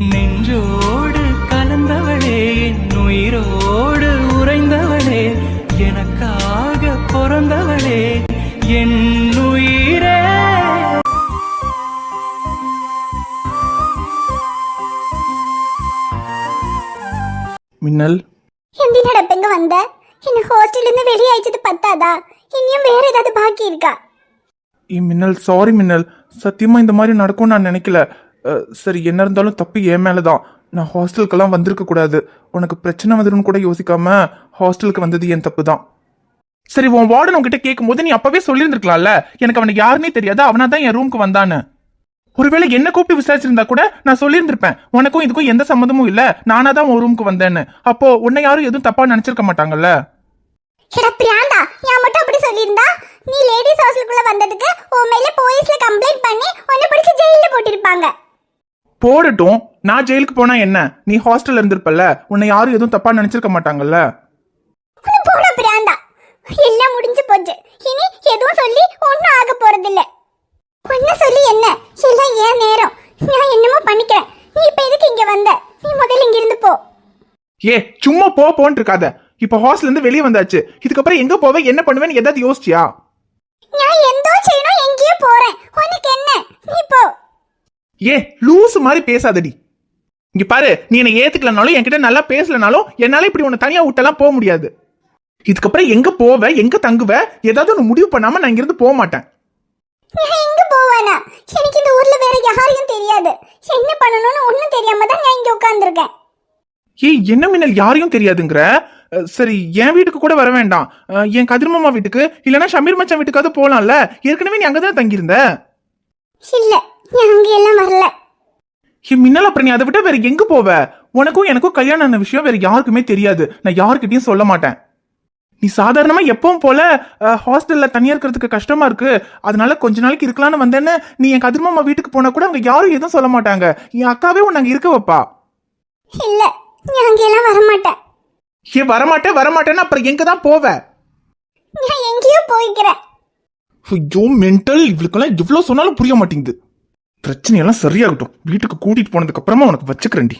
நெஞ்சோடு கலந்தவளே, என் உயிரோடு உறைந்தவளே, எனக்காக பிறந்தவளே, என் உயிரே. மின்னல், എന്തിനാടാ ഇപ്പൊ ഇങ്ങ് വந்த? എന്നെ ഹോസ്റ്റലിൽ നിന്ന് വെളിയയച്ചത് പത്താതാ? ഇനിയും வேற ஏதாவது பாக்கி இருக்கா? மின்னல் சாரி மின்னல், சத்தியமா இந்த மாதிரி நடக்கும்னு நான் நினைக்கல. சரி, என்ன இருந்தாலும் தப்பு என் மேலதான். நான் ஹாஸ்டலுக்கெல்லாம் வந்திருக்க கூடாது. உனக்கு பிரச்சனை வந்துடும் கூட யோசிக்காம ஹாஸ்டலுக்கு வந்தது என் தப்பு தான். சரி, உன் வார்டன் உன்கிட்ட கேட்கும் போது நீ அப்பவே சொல்லியிருந்திருக்கலாம்ல, எனக்கு அவனுக்கு யாருன்னே தெரியாது, அவனா தான் என் ரூமுக்கு வந்தான்னு. ஒருவேளை என்ன கூப்பிட்டு விசாரிச்சிருந்தா கூட நான் சொல்லியிருந்திருப்பேன், உனக்கும் இதுக்கும் எந்த சம்மந்தமும் இல்ல, நானா தான் உன் ரூமுக்கு வந்தேன்னு. அப்போ உன்னை யாரும் எதுவும் தப்பா நினைச்சிருக்க மாட்டாங்கல்ல. பிரியாண்டா, நான் மட்டும் அப்படி சொல்லியிருந்தா நீ லேடிஸ் ஹாஸ்டலுக்குள்ள வந்ததுக்கு உன் மேல போலீஸ்ல கம்ப்ளைண்ட் பண்ணி உன்னை பிடிச்சி ஜெயில போட்டிருப்பாங்க. போடட்டும், நான் ஜெயிலுக்கு போனா என்ன, நீ ஹாஸ்டல்ல இருந்திருப்பல்ல, உன்னை யாரும் எதுவும் தப்பா நினைச்சிருக்க மாட்டாங்கல்ல. போட பிரியாண்டா, எல்லாம் முடிஞ்சு போச்சு. இனி எதுவும் சொல்லி ஒன்னும் ஆக போறதில்ல. ஒன்ன சொல்லி என்ன, எல்லாம் ஏன் நேரம், நான் என்னமோ பண்ணிக்கிறேன். நீ இப்ப எதுக்கு இங்க வந்த? நீ முதல்ல இங்க இருந்து போ. ஏ, சும்மா போன்னு இருக்காத. இப்ப ஹாஸ்டல்ல இருந்து வெளியே வந்தாச்சு, இதுக்கப்புறம் எங்க போவே, என்ன பண்ணுவேன்னு ஏதாவது யோசிச்சியா? நான் எந்தோ செய்யணும், எங்கேயோ போறேன், உனக்கு என்ன, நீ போ. ஏ, லூசு மாதிரி பேசாதடி. இங்க பாரு, நீ என்ன ஏத்துக்கலனாலும் என்கிட்ட நல்லா பேசலனாலும் என்னால இப்படி உன்னை தனியா விட்டெல்லாம் போக முடியாது. இதுக்கப்புறம் எங்க போவ, எங்க தங்குவ, ஏதாவது ஒன்று முடிவு பண்ணாம நான் இங்கிருந்து போக மாட்டேன். நான் எங்க போவானா? எனக்கு இந்த ஊர்ல வேற யாரையும் தெரியாது. என்ன பண்ணணும்னு ஒண்ணும் தெரியாம தான் நான் இங்க உட்கார்ந்துருக்கேன். ஏய், என்ன மின்னல் யாரையும் தெரியாதுங்கிற? சரி, என் வீட்டுக்கு கூட வர வேண்டாம், என் கதிர்மாமா வீட்டுக்கு இல்லனா ஷமீர் மச்சான் வீட்டுக்காவது போலாம்ல. ஏற்கனவே நீ அங்கதான் தங்கியிருந்த. இல்ல, நான் அங்க எல்லாம் வரல. மின்னல், அப்புறம் நீ அதை விட்டு வேற எங்க போவ? உனக்கும் எனக்கும் கல்யாணம் ஆன விஷயம் வேற யாருக்குமே தெரியாது, நான் யாருக்கிட்டையும் சொல்ல மாட்டேன். நீ சாதாரணமா எப்பவும் போல ஹாஸ்டல்ல தனியா இருக்கிறதுக்கு கஷ்டமா இருக்கு, அதனால கொஞ்ச நாளைக்கு இருக்கலாம்னு வந்தேன்னு நீ என் கதிர்மாமா வீட்டுக்கு போனா கூட அவங்க யாரும் எதுவும் சொல்ல மாட்டாங்க. என் அக்காவே உன்னை அங்க இருக்க வைப்பா. இல்ல, நான் அங்க எல்லாம் வர மாட்டேன். ஏன் வரமாட்டேன்னா அப்புறம் எங்க தான் போவ? நான் எங்கேயோ போய்க்கிறேன். ஐயோ மென்டல், இவளுக்கெல்லாம் எவ்வளவு சொன்னாலும் புரிய மாட்டேங்குது. பிரச்சனையெல்லாம் சரியாகட்டும், வீட்டுக்கு கூட்டிட்டு போனதுக்கு அப்புறமா உனக்கு வச்சுக்கிறேன்டி.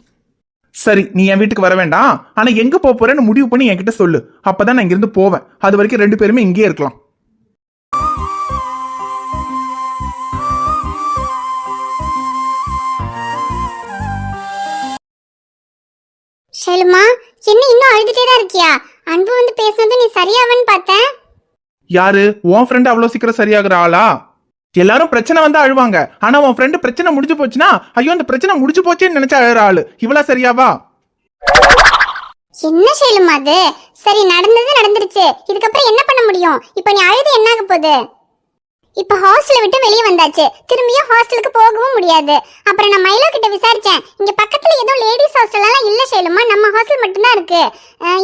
சரி, நீ என் வீட்டுக்கு வர வேண்டாம், ஆனா எங்க போறேன்னு முடிவு பண்ணி என்கிட்ட சொல்லு, அப்பதான் நான் இங்கிருந்து போவேன். அது வரைக்கும் ரெண்டு பேருமே இங்கே இருக்கலாம். ஷெலுமா, என்ன இன்னும் அழுதுட்டே தான் இருக்கியா? அன்பு வந்து பேசுனது நீ சரியாவன்னு பார்த்தேன். யாரு உன் ஃப்ரெண்ட் அவ்வளவு சீக்கிரம் சரியாகிற ஆளா? எல்லாரும் பிரச்சனை வந்தா அழுவாங்க, ஆனா உன் ஃப்ரெண்டு பிரச்சனை முடிஞ்சு போச்சுன்னா ஐயோ அந்த பிரச்சனை முடிஞ்சு போச்சேன்னு நினைச்சா அழுற ஆளு. இவ்வளவு சரியாவா? என்ன ஷெலுமா அது? சரி, நடந்தது நடந்துருச்சு, இதுக்கப்புறம் என்ன பண்ண முடியும்? இப்போ நீ அழுது என்ன ஆக போகுது? இப்ப ஹாஸ்டலை விட்டு வெளியே வந்தாச்சு, திரும்பியும் ஹாஸ்டலுக்கு போகவும் முடியாது. அப்புறம் நான் மைலோ கிட்ட விசாரிச்சேன், இங்க பக்கத்துல ஏதோ லேடிஸ் ஹாஸ்டல் எல்லாம் இல்ல ஷெலுமா, நம்ம ஹாஸ்டல் மட்டும்தான் இருக்கு.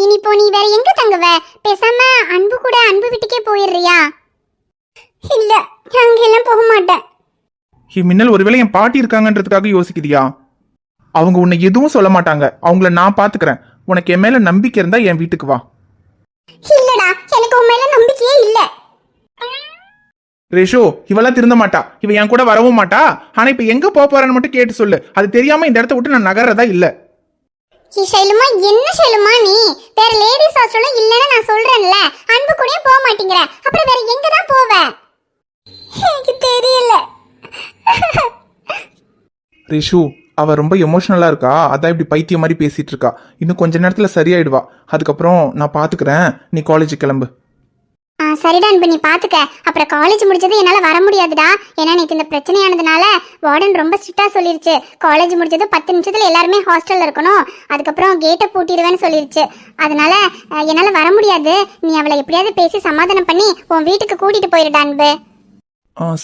இனி இப்போ நீ வேற எங்க தங்குவ? பேசாம அன்பு கூட அன்பு வீட்டுக்கே போயிடுறியா? இல்ல, அங்க எல்லாம் போக மாட்டேன். மின்னல், ஒருவேளை என் பாட்டி இருக்காங்கன்றதுக்காக யோசிக்கிறியா? அவங்க உன்னை எதுவும் சொல்ல மாட்டாங்க, அவங்கள நான் பாத்துக்கிறேன். உனக்கு என் மேல நம்பிக்கை இருந்தா என் வீட்டுக்கு வா. இல்லடா, எனக்கு உன் மேல நம்பிக்கையே இல்ல. ரேஷோ, இவெல்லாம் திருந்த மாட்டா, இவ என் கூட வரவும் மாட்டா. ஆனா இப்ப எங்க போறேன்னு மட்டும் கேட்டு சொல்லு, அது தெரியாம இந்த இடத்த விட்டு நான் நகர்றதா இல்ல. ஷெலுமா, என்ன ஷெலுமா நீ? வேற லேடிஸ் ஹாஸ்டலும் இல்லன்னு நான் சொல்றேன்ல, அன்பு கூட போக மாட்டேங்கிற, அப்புறம் வேற எங்க தான் போவ? எனக்கு தெரியல. ரேஷு, அவ ரொம்ப எமோஷனலா இருக்கா, அதான் இப்படி பைத்திய மாதிரி பேசிட்டு இருக்கா. இன்னும் கொஞ்ச நேரத்துல சரியாயிடுவா, அதுக்கப்புறம் நான் பாத்துக்கிறேன், நீ காலேஜ் கிளம்பு. சரிடா அன்பு, நீ பாத்துக்க. அப்புறம் காலேஜ் முடிச்சது என்னால வர முடியாதுடா, ஏன்னா நேற்று இந்த பிரச்சனையானதுனால வார்டன் ரொம்ப ஸ்ட்ரிக்டா சொல்லிருச்சு. காலேஜ் முடிச்சது 10 நிமிஷத்துல எல்லாருமே ஹாஸ்டல்ல இருக்கணும், அதுக்கப்புறம் கேட்டை பூட்டிடுவேன்னு சொல்லிருச்சு. அதனால என்னால வர முடியாது. நீ அவளை எப்படியாவது பேசி சமாதானம் பண்ணி உன் வீட்டுக்கு கூட்டிட்டு போயிருடா அன்பு.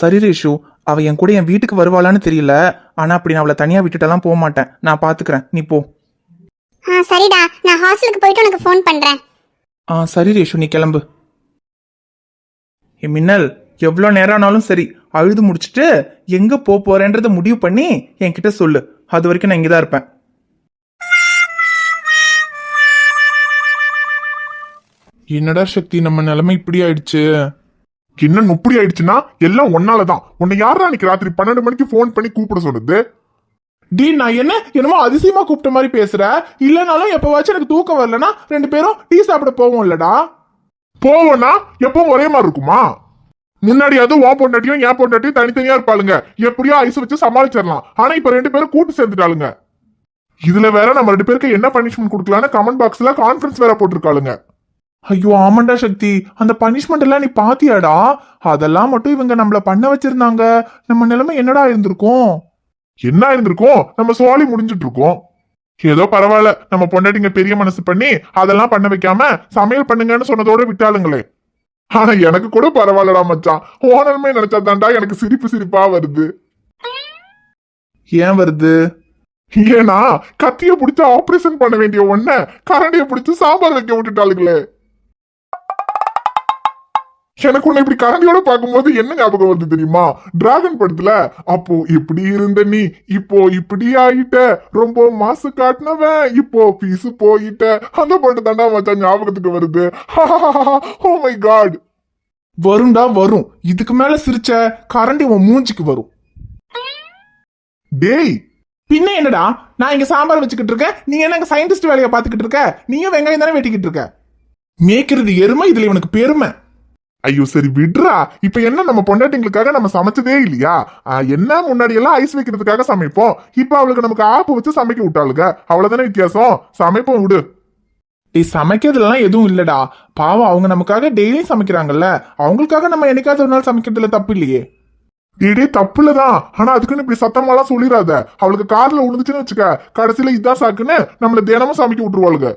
சரி ரேஷு, அவ என் கூட என் வீட்டுக்கு வருவாளான்னு தெரியல, ஆனா அப்படி நான் அவளை தனியா விட்டுட்டெல்லாம் போக மாட்டேன், நான் பாத்துக்கிறேன், நீ போ. சரிடா, நான் ஹாஸ்டலுக்கு போயிட்டு உனக்கு ஃபோன் பண்றேன். சரி ரேஷு, நீ கிளம்பு. மின்னல், எவ்வளோ நேரம் ஆனாலும் சரி, அழுது முடிச்சுட்டு எங்க போறேன்றத முடிவு பண்ணி என்கிட்ட சொல்லு, அது வரைக்கும் நான் இங்கதான் இருப்பேன். என்னடா சக்தி, நம்ம நிலைமை இப்படி ஆயிடுச்சு. என்ன இப்படி ஆயிடுச்சுன்னா எல்லாம் ஒன்னாலதான். உன்னை யாரா அன்னைக்கு ராத்திரி 12 மணிக்கு போன் பண்ணி கூப்பிட சொல்லுது? டி நான் என்னமோ அதிசயமா கூப்பிட்ட மாதிரி பேசுற. இல்லனாலும் எப்பவாச்சும் எனக்கு தூக்கம் வரலனா 2 பேரும் டீ சாப்பிட போவோம் இல்லடா. போவோம்னா எப்பவும் ஒரே மாதிரி இருக்குமா? முன்னாடியாவது உன் பொண்டாட்டியும் என் பொண்டாட்டியும் தனித்தனியா இருப்பாளுங்க, எப்படியோ ஐஸ் வச்சு சமாளிச்சிடலாம். ஆனா இப்ப 2 பேரும் கூட்டு சேர்ந்துட்டாளுங்க. இதுல வேற நம்ம 2 பேருக்கு என்ன பனிஷ்மெண்ட் கொடுக்கலான்னு கமெண்ட் பாக்ஸ்ல கான்ஃபரன்ஸ் வேற போட்டிருக்காளுங்க. ஐயோ ஆமாண்டா சக்தி, அந்த பனிஷ்மெண்ட் எல்லாம் நீ பாத்தியாடா? அதெல்லாம் மட்டும் இவங்க நம்மள பண்ண வச்சிருந்தாங்க, நம்ம நிலைமை என்னடா இருந்திருக்கும்? என்ன இருந்திருக்கும்? நம்ம சோழி முடிஞ்சிட்டு இருக்கோம். ஏதோ பரவாயில்ல, நம்ம பொண்டாட்டிங்க பெரிய மனசு பண்ணி அதெல்லாம் பண்ண வைக்காம சமையல் பண்ணுங்கன்னு சொன்னதோட விட்டாளுங்களே. ஆனா எனக்கு கூட பரவாயில்லடா மச்சான். ஓனருமே நினைச்சா தாண்டா எனக்கு சிரிப்பா வருது. ஏன் வருது? ஏன்னா கத்திய பிடிச்சு ஆபரேஷன் பண்ண வேண்டிய ஒன்ன கரண்டிய பிடிச்சு சாம்பார் வைக்க விட்டுட்டாளுங்களே. எனக்கு உன்னை இப்படி கரண்டியோட பார்க்கும்போது என்ன ஞாபகம் வருது தெரியுமா? டிராகன் படத்துல அப்போ இப்படி இருந்த நீ இப்போ இப்படி ஆயிட்ட, ரொம்ப மாசு காட்டினவன் இப்போ பீசு போயிட்ட, அந்த பாட்டு தாண்டா மச்சான் ஞாபகத்துக்கு வருது. Oh my God. வரும்டா வரும். இதுக்கு மேல சிரிச்ச கரண்டி உன் மூஞ்சிக்கு வரும். டேய் பின்ன என்னடா, நான் இங்க சாம்பார் வச்சுக்கிட்டு இருக்கேன், நீ என்ன சயின்டிஸ்ட் வேலையை பாத்துக்கிட்டு இருக்க? நீயும் வெங்காயம் தானே வெட்டிக்கிட்டு இருக்க. மேய்க்கிறது எருமை, இதுல இவனுக்கு பெருமை. ஐயோ சரி விடுறா. இப்ப என்ன நம்ம பொண்டாட்டிங்களுக்காக நம்ம சமைச்சதே இல்லையா? என்ன முன்னாடி எல்லாம் ஐஸ் வைக்கிறதுக்காக சமைப்போம், இப்ப அவளுக்கு நமக்கு ஆப்பு வச்சு சமைக்க விட்டாளுங்க, அவ்வளவுதானே வித்தியாசம். சமைப்போம் விடு. சமைக்கிறதுலாம் எதுவும் இல்லடா, பாவம் அவங்க நமக்காக டெய்லியும் சமைக்கிறாங்கல்ல, அவங்களுக்காக நம்ம என்னைக்காவது ஒரு நாள் சமைக்கிறதுல தப்பு இல்லையே. டே தப்புலதான், ஆனா அதுக்குன்னு இப்படி சத்தமாலாம் சொல்லிடாத. அவளுக்கு கார்ல விழுந்துச்சுன்னு வச்சுக்க, கடைசியில இதான் சாக்குன்னு நம்மள தினமும் சமைக்க விட்டுருவாளுங்க.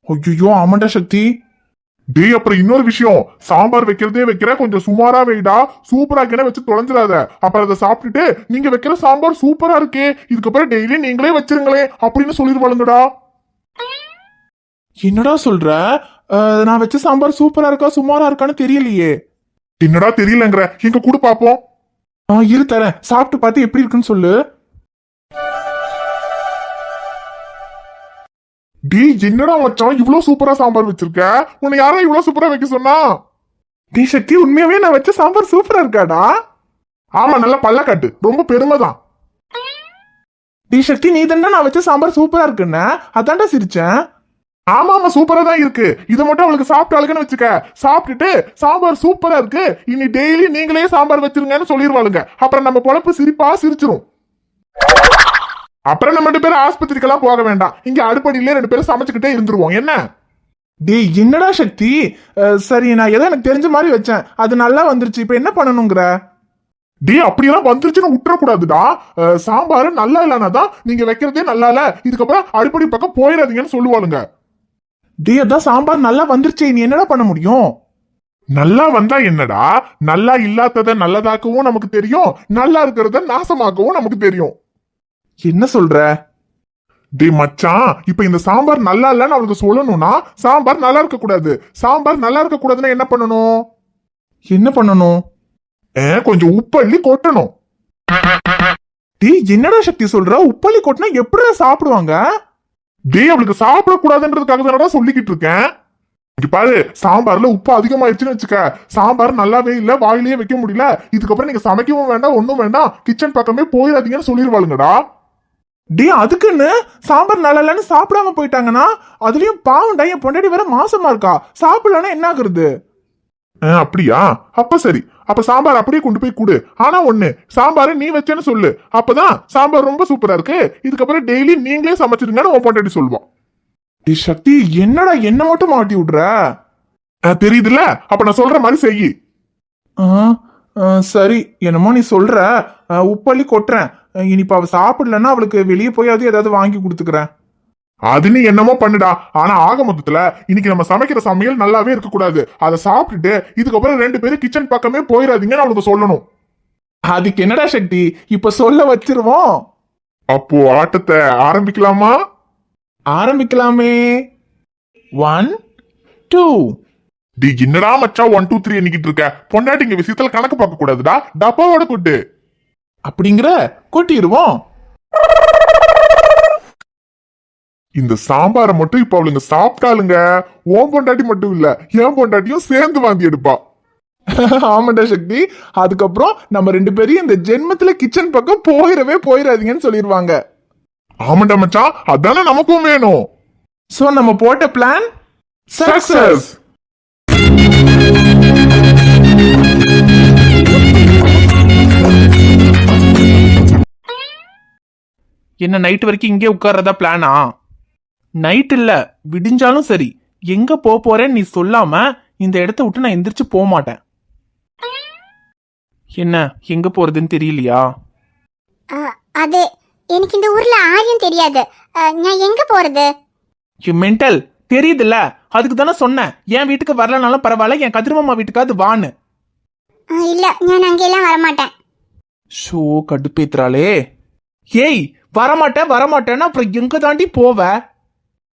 ஐயோ ஆமாண்டா சக்தி. டே அப்புறம் இன்னொரு விஷயம், சாம்பார் வைக்கிறதே வைக்கிற, கொஞ்சம் சுமாரா வைடா, சூப்பரா வச்சு தொலைஞ்சிடாத. அப்புறம் அதை சாப்பிட்டுட்டு நீங்க வைக்கிற சாம்பார் சூப்பரா இருக்கே, இதுக்கப்புறம் டெய்லி நீங்களே வச்சிருங்களே அப்படின்னு சொல்லிடுவாளுங்கடா. என்னடா சொல்ற? நான் வச்ச சாம்பார் சூப்பரா இருக்கா சுமாரா இருக்கான்னு தெரியலையே. என்னடா தெரியலங்கிற, எங்க கூட பாப்போம். இரு தரேன், சாப்பிட்டு பார்த்து எப்படி இருக்குன்னு சொல்லு. டே என்னடா மச்சான் இவ்வளவு சூப்பரா சாம்பார் வச்சிருக்க, உன்னை யாரா இவ்வளவு சூப்பரா வைக்க சொன்னா? டே சக்தி, உண்மையாவே நான் வச்ச சாம்பார் சூப்பரா இருக்காடா? ஆமா நல்லா பல்லக்காட்டு, ரொம்ப பெருமைதான். டே சக்தி, நீ தானே நான் வச்ச சாம்பார் சூப்பரா இருக்குன்னு அதான்டா சிரிச்சேன். ஆமா ஆமா சூப்பரா தான் இருக்கு. இதை மட்டும் அவளுக்கு சாப்பிட்டாளுக்குன்னு வச்சுக்க, சாப்பிட்டுட்டு சாம்பார் சூப்பரா இருக்கு, இனி டெய்லி நீங்களே சாம்பார் வச்சிருங்கன்னு சொல்லிடுவாளுங்க. அப்புறம் நம்ம பொழப்பு சிரிப்பா சிரிச்சிரும். அப்புறம் நம்ம 2 பேரும் ஆஸ்பத்திரிக்கெல்லாம் போக வேண்டாம், இங்க அடுப்படியிலே 2 பேரும் சமைச்சுக்கிட்டே இருந்துருவோம். என்ன டேய் என்னடா சக்தி, சரி நான் ஏதோ எனக்கு தெரிஞ்ச மாதிரி வச்சேன், அது நல்லா வந்துருச்சு, இப்ப என்ன பண்ணணுங்கிற? டே அப்படியெல்லாம் வந்துருச்சுன்னு விட்டுறக்கூடாதுடா. சாம்பார் நல்லா இல்லைனாதான் நீங்க வைக்கிறதே நல்லா இல்ல, இதுக்கப்புறம் அடுப்படி பக்கம் போயிடாதீங்கன்னு சொல்லுவாளுங்க. டே அதான் சாம்பார் நல்லா வந்துருச்சே, நீ என்னடா பண்ண முடியும்? நல்லா வந்தா என்னடா, நல்லா இல்லாதத நல்லதாக்கவும் நமக்கு தெரியும், நல்லா இருக்கிறத நாசமாக்கவும் நமக்கு தெரியும். என்ன சொல்ற? டே மச்சான், இப்ப இந்த சாம்பார் நல்லா இல்லன்னு அவளுக்கு சொல்லணும்னா சாம்பார் நல்லா இருக்க கூடாது. சாம்பார் நல்லா இருக்க கூடாதுன்னா என்ன பண்ணணும்? என்ன பண்ணணும்? கொஞ்சம் உப்பள்ளி கொட்டணும். டே என்னடா சக்தி சொல்ற? உப்பள்ளி கொட்டினா எப்படி சாப்பிடுவாங்க? டே அவளுக்கு சாப்பிடக்கூடாதுன்றதுக்காக தானடா சொல்லிக்கிட்டு இருக்கேன். இங்க பாரு, சாம்பார்ல உப்பு அதிகமாயிருச்சுன்னு வச்சுக்க, சாம்பார் நல்லாவே இல்ல, வாயிலேயே வைக்க முடியல, இதுக்கப்புறம் நீங்க சமைக்கவும் வேண்டாம் ஒண்ணும் வேண்டாம், கிச்சன் பக்கமே போயிடாதீங்கன்னு சொல்லிடுவாளுங்கடா. டே அதுக்குன்னு சாம்பார் நல்லா இல்லன்னு சாப்பிடாம போயிட்டாங்கன்னா, அதுலயும் பாவம்டா, என் பொண்டாட்டி வேற மாசமா இருக்கா, சாப்பிடலன்னா என்ன ஆகுறது? அப்படியா? அப்ப சரி, அப்ப சாம்பார் அப்படியே கொண்டு போய் கொடு. ஆனா ஒண்ணு, சாம்பார் நீ வச்சேன்னு சொல்லு, அப்பதான் சாம்பார் ரொம்ப சூப்பரா இருக்கு, இதுக்கப்புறம் டெய்லி நீங்களே சமைச்சிருங்கன்னு உன் பொண்டாட்டி சொல்லுவான். டே சக்தி, என்னடா என்ன மட்டும் மாட்டி விடுற? தெரியுதுல்ல, அப்ப நான் சொல்ற மாதிரி செய். சரி, என்னமோ நீ சொல்ற, உப்பள்ளி கொட்டுறேன். இனிப்ப அவ சாப்பிடலன்னா அவளுக்கு வெளியே போய் ஏதாவது வாங்கி கொடுத்துக்கிறேன். அது நீ என்னமோ பண்ணுடா. ஆனா ஆக மொத்தத்துல இன்னைக்கு நம்ம சமைக்கிற சமையல் நல்லாவே இருக்க கூடாது. அதை சாப்பிட்டுட்டு இதுக்கப்புறம் 2 பேரும் கிச்சன் பக்கமே போயிடாதீங்கன்னு அவளுக்கு சொல்லணும். அதுக்கு என்னடா சக்தி, இப்ப சொல்ல வச்சிருவோம். அப்போ ஆட்டத்தை ஆரம்பிக்கலாமா? ஆரம்பிக்கலாமே. 1 2. டி என்னடா மச்சா 1 2 3 எண்ணிக்கிட்டு இருக்க? பொண்டாட்டிங்க விஷயத்துல கணக்கு பார்க்க கூடாதுடா, டப்பாவோட கொட்டு. அப்படிங்கிற கொட்டிடுவோம். இந்த சாம்பாரை மட்டும் இப்ப அவளுங்க சாப்பிட்டாளுங்க, ஓம் பொண்டாட்டி மட்டும் இல்ல என் பொண்டாட்டியும் சேர்ந்து வாந்தி எடுப்பா. ஆமாண்டா சக்தி, அதுக்கப்புறம் நம்ம 2 பேரையும் இந்த ஜென்மத்துல கிச்சன் பக்கம் போயிடவே போயிடாதீங்கன்னு சொல்லிடுவாங்க. ஆமாண்டா மச்சான், அதானே நமக்கும் வேணும். சோ நம்ம போட்ட பிளான் சக்சஸ். என்ன நைட் வரைக்கும் இங்கே உட்கார்றதா பிளானா? நைட் இல்ல, விடிஞ்சாலும் சரி, எங்க போறேன்னு நீ சொல்லாம இந்த இடத்த விட்டு நான் எந்திரிச்சு போக மாட்டேன். என்ன எங்க போறதுன்னு தெரியலையா? அது எனக்கு இந்த ஊர்ல ஆரியம் தெரியாது. நான் எங்க போறது? மென்டல் தெரியுதுல்ல, அதுக்கு தானே சொன்னேன் என் வீட்டுக்கு வரலனாலும் பரவாயில்ல, என் கதிரமாமா வீட்டுக்காவது வான்னு. இல்ல, நான் அங்கெல்லாம் வரமாட்டேன். ஷோ கடுப்பேத்துறாளே. ஏய் வரமாட்டேன்னா அப்புறம் எங்க தாண்டி போவ?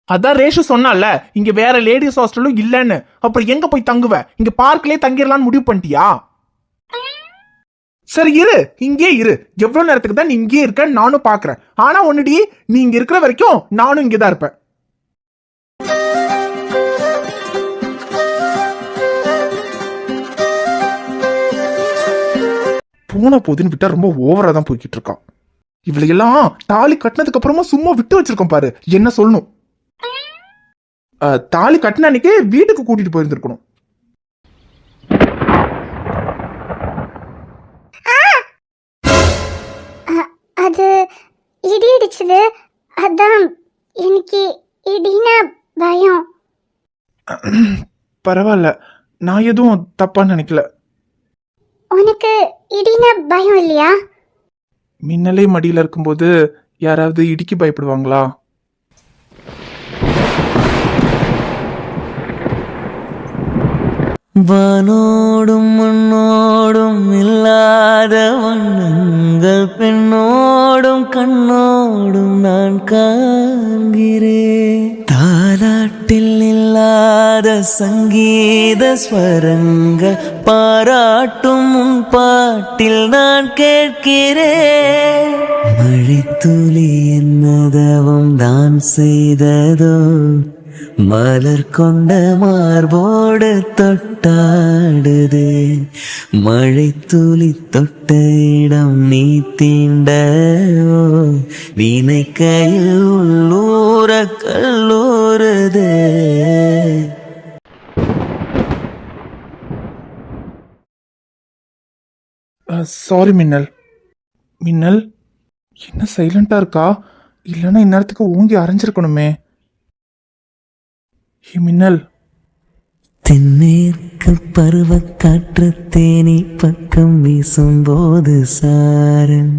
அதான் ரேஷு சொன்னால இங்க வேற லேடிஸ் ஹாஸ்டலும் இல்லன்னு, அப்புறம் எங்க போய் தங்குவ? இங்க பார்க்லயே தங்கிடலான்னு முடிவு பண்ணிட்டியா? சரி இரு, இங்கே இரு. எவ்வளவு நேரத்துக்கு தான் நீ இங்கே இருக்க நானும் பாக்குறேன். ஆனா ஒண்ணுடி, நீ இங்க இருக்கிற வரைக்கும் நானும் இங்கதான் இருப்பேன். போன போதுன்னு விட்டா ரொம்ப ஓவரா தான் போய்கிட்டு இருக்கான். இவளையெல்லாம் தாலி கட்டினதுக்கு அப்புறமா சும்மா விட்டு வச்சிருக்கோம் பாரு. என்ன சொல்லணும்? தாலி கட்டின அன்னைக்கே வீட்டுக்கு கூட்டிட்டு போயிருந்திருக்கணும். அது இடி இடிச்சது, அதான் எனக்கு இடினா பயம். பரவாயில்ல, நான் எதுவும் தப்பா நினைக்கல. உனக்கு இடினா பயம் இல்லையா? மின்னலே மடியில இருக்கும்போது யாராவது இடிக்கு பயப்படுவாங்களா? வானோடும் மண்ணோடும் இல்லாத வண்ணங்கள் பெண்ணோடும் கண்ணோடும் நான் காண்கிறேன். தாலாட்டில் இல்லாத சங்கீத ஸ்வரங்கள் பாராட்டும் உன் பாட்டில் நான் கேட்கிறேன். மழைத்துளி என்னதவம் தான் செய்ததோ, மலர் கொண்ட மார்போடு தொட்டாடுது. மழை துளி தொட்ட இடம் நீ தீண்டவோ, வீணை கையில் உள்ளூர கல்லூருது. சாரி மின்னல். மின்னல் என்ன சைலண்டா இருக்கா? இல்லைன்னா இந்நேரத்துக்கு ஓங்கி அரைஞ்சிருக்கணுமே. மின்னல், தென்மேற்கு பருவ காற்று தேனி பக்கம் வீசும்போது சாரல்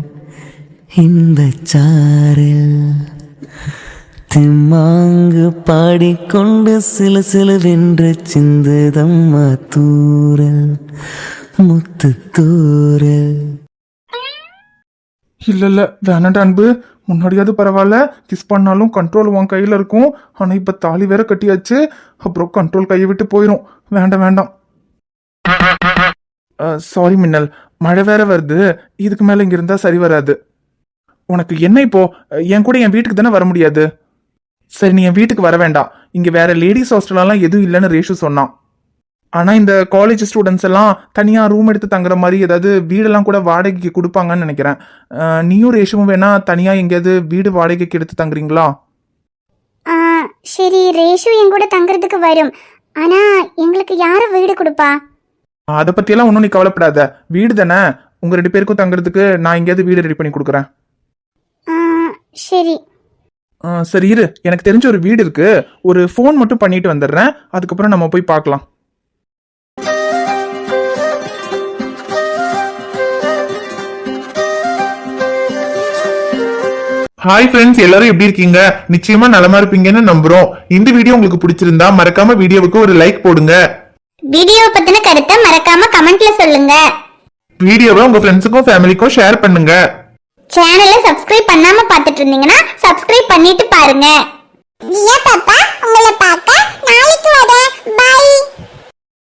இன்பச்சாரல் திம்மாங்கு பாடிக்கொண்டு சிலு சிலுவென்று சிந்துதம்மா தூரல் முத்து தூரல். இல்ல வேணாண்டா அன்பு, முன்னாடியாவது பரவாயில்ல, கிஸ் பண்ணாலும் கண்ட்ரோல் உன் கையில இருக்கும். ஆனா இப்ப தாலி வேற கட்டியாச்சு, அப்புறம் கண்ட்ரோல் கையை விட்டு போயிரும். வேண்டாம். சாரி மின்னல், மழை வேற வருது, இதுக்கு மேல இங்க இருந்தா சரி வராது. உனக்கு என்ன இப்போ என் கூட என் வீட்டுக்கு தானே வர முடியாது? சரி நீ என் வீட்டுக்கு வர வேண்டாம். இங்க வேற லேடிஸ் ஹாஸ்டல்லாம் எதுவும் இல்லைன்னு ரேஷு சொன்னான். ஆனா இந்த காலேஜ் ஸ்டூடெண்ட்ஸ் எல்லாம் தனியா ரூம் எடுத்து தங்குற மாதிரி ஏதாவது வீடெல்லாம் கூட வாடகைக்கு கொடுப்பாங்கன்னு நினைக்கிறேன். நீயும் ரேஷுவும் வேணா தனியா எங்கேயாவது வீடு வாடகைக்கு எடுத்து தங்குறீங்களா? சரி, ரேஷு என் கூட தங்குறதுக்கு வரும். ஆனா எங்களுக்கு யாரு வீடு கொடுப்பா? அதை பத்தியெல்லாம் ஒன்றும் நீ கவலைப்படாத. வீடு தானே, உங்க 2 பேருக்கும் தங்குறதுக்கு நான் எங்கேயாவது வீடு ரெடி பண்ணி கொடுக்குறேன். சரி. சரி இரு, எனக்கு தெரிஞ்ச ஒரு வீடு இருக்கு, ஒரு ஃபோன் மட்டும் பண்ணிட்டு வந்துடுறேன். அதுக்கப்புறம் நம்ம போய் பார்க்கலாம். ஹாய் ஃப்ரெண்ட்ஸ், எல்லாரும் எப்படி இருக்கீங்க? நிச்சயமா நலமா இருப்பீங்கன்னு நம்புறோம். இந்த வீடியோ உங்களுக்கு பிடிச்சிருந்தா மறக்காம வீடியோவுக்கு ஒரு லைக் போடுங்க. வீடியோ பத்தின கருத்தை மறக்காம கமெண்ட்ல சொல்லுங்க. வீடியோவை உங்க ஃப்ரெண்ட்ஸுக்கும் ஃபேமிலிக்கும் ஷேர் பண்ணுங்க. சேனலை சப்ஸ்கிரைப் பண்ணாம பார்த்துட்டு இருந்தீங்கன்னா சப்ஸ்கிரைப் பண்ணிட்டு பாருங்க. பாப்பா, உங்களை பார்க்க நாளைக்கு வரேன்.